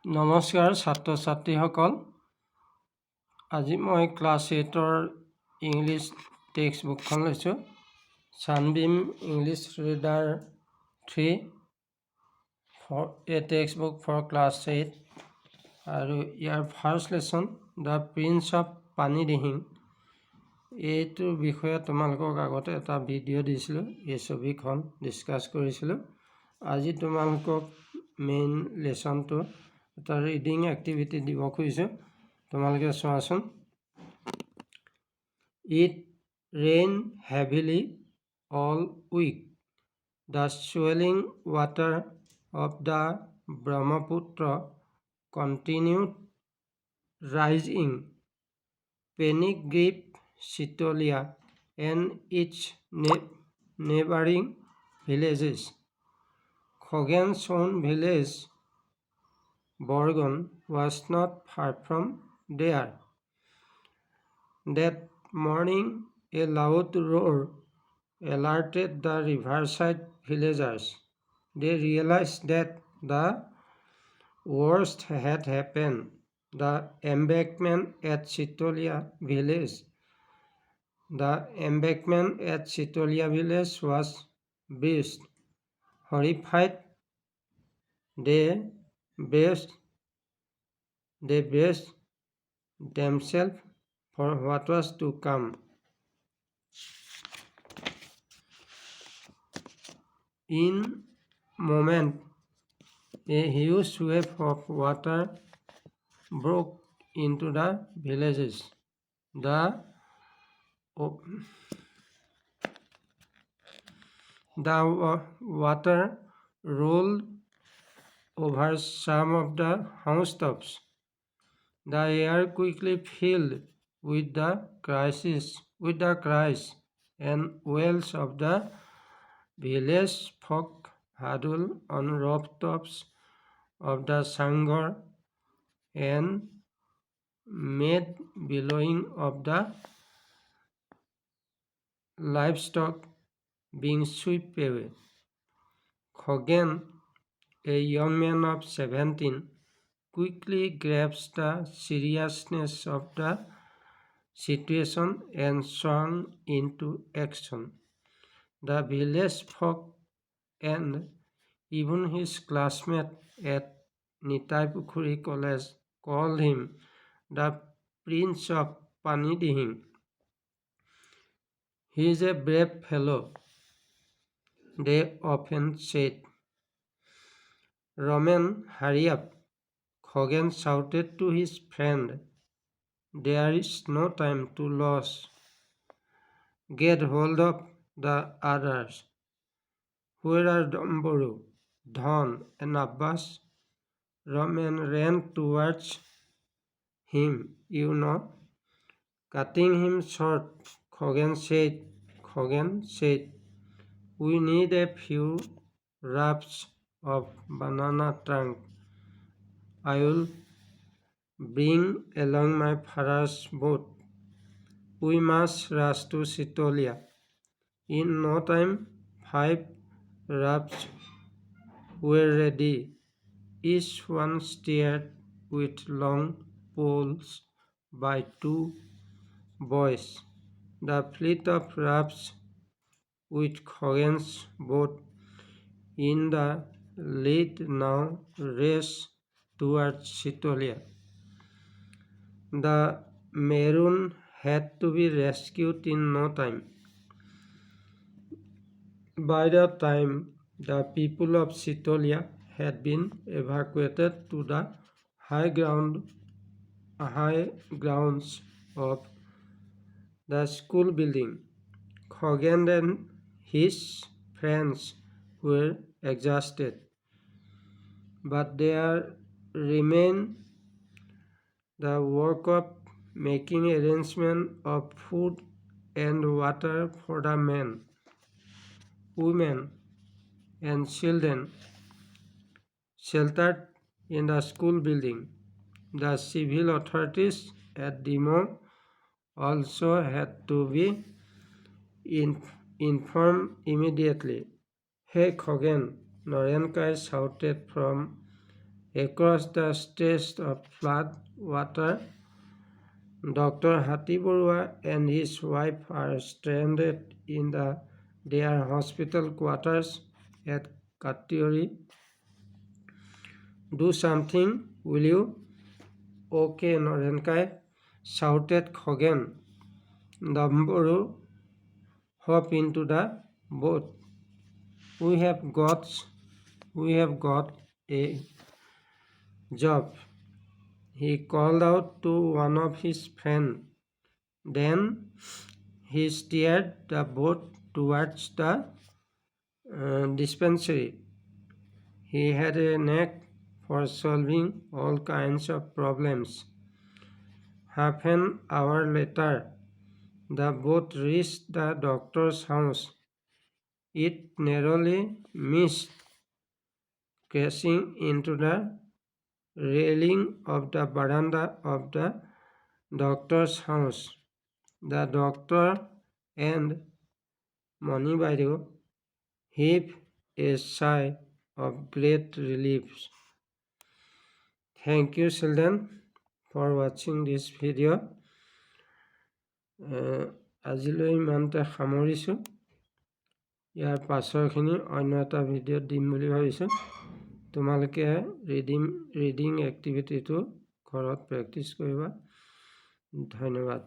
নমস্কাৰ ছাত্ৰ ছাত্ৰীসকল। আজি মই ক্লাছ 8ৰ ইংলিছ টেক্সট বুকখন লৈছোঁ। Sunbeam English reader 3 for a text book for class 8 আৰু ইয়াৰ first lesson the prince of Pani Dihing. এইটোৰ বিষয়ে তোমালোকক আগতে এটা ভিডিঅ' দিছিলোঁ, এই ছবিখন ডিছকাছ কৰিছিলোঁ। আজি তোমালোকক মেইন লেচনটো এটা ৰিডিং এক্টিভিটি দিব খুজিছোঁ, তোমালোকে চোৱাচোন। It rain heavily all week. The swelling water of the Brahmaputra continued rising. Panic gripped Chitolia and its neighboring villages. Khoghan's own village, Borgon, was not far from there. That morning, a loud roar alerted the riverside villagers. They realized that the worst had happened. The embankment at Chitolia village. The embankment at Chitolia village was breached. Horrified, they braced themselves for what was to come. In a moment, a huge wave of water broke into the villages. The water rolled over some of the housetops. The air quickly filled with the cries and wails of the village folk huddled on rooftops of the Sangor and made bellowing of the livestock being swept away. Khoghan, a young man of 17, quickly grasped the seriousness of the situation and swung into action. The village folk and even his classmates at Nitai Pukhuri College called him the Prince of Pani Dihing. He is a brave fellow, they often said. Roman, hurry up, Khoghan shouted to his friend. There is no time to lose. Get hold of the others. Where are Domboru, Dhon, and Abbas? Roman ran towards him, Cutting him short, Khoghan said, we need a few rafts of banana trunk. I will bring along my father's boat. We must rush to Chitolia. In no time, 5 rafts were ready, each one steered with long poles by 2 boys. The fleet of rafts with Khoghan's boat in the lead now raced towards Chitolia. The maroon had to be rescued in no time. By the time the people of Chitolia had been evacuated to the high grounds of the school building, Khoghan and his friends were exhausted, but there remained the work of making arrangements of food and water for the men, women, and children sheltered in the school building. The civil authorities at Dimo also had to be informed immediately. Hey Khoghan, Norenkai shouted from across the stretch of flood water. Dr. Hati Barua and his wife are stranded in their hospital quarters at Katiori. Do something, will you? Okay, Norenkai, shouted Khogen. Damburu, hop into the boat. We have got a job. He called out to one of his friends. Then he steered the boat towards the dispensary. He had a knack for solving all kinds of problems. Half an hour later, the boat reached the doctor's house. It narrowly missed crashing into the railing of the veranda of the doctor's house. The doctor and Mani Baidu heaved a sigh of great relief. Thank you, children, for watching this video. আজিলৈ ইমানতে সামৰিছোঁ। ইয়াৰ পাছৰখিনি অন্য এটা ভিডিঅ'ত দিম বুলি ভাবিছোঁ। তোমালোকে reading এক্টিভিটিটো ঘৰত প্ৰেক্টিছ কৰিবা। ধন্যবাদ।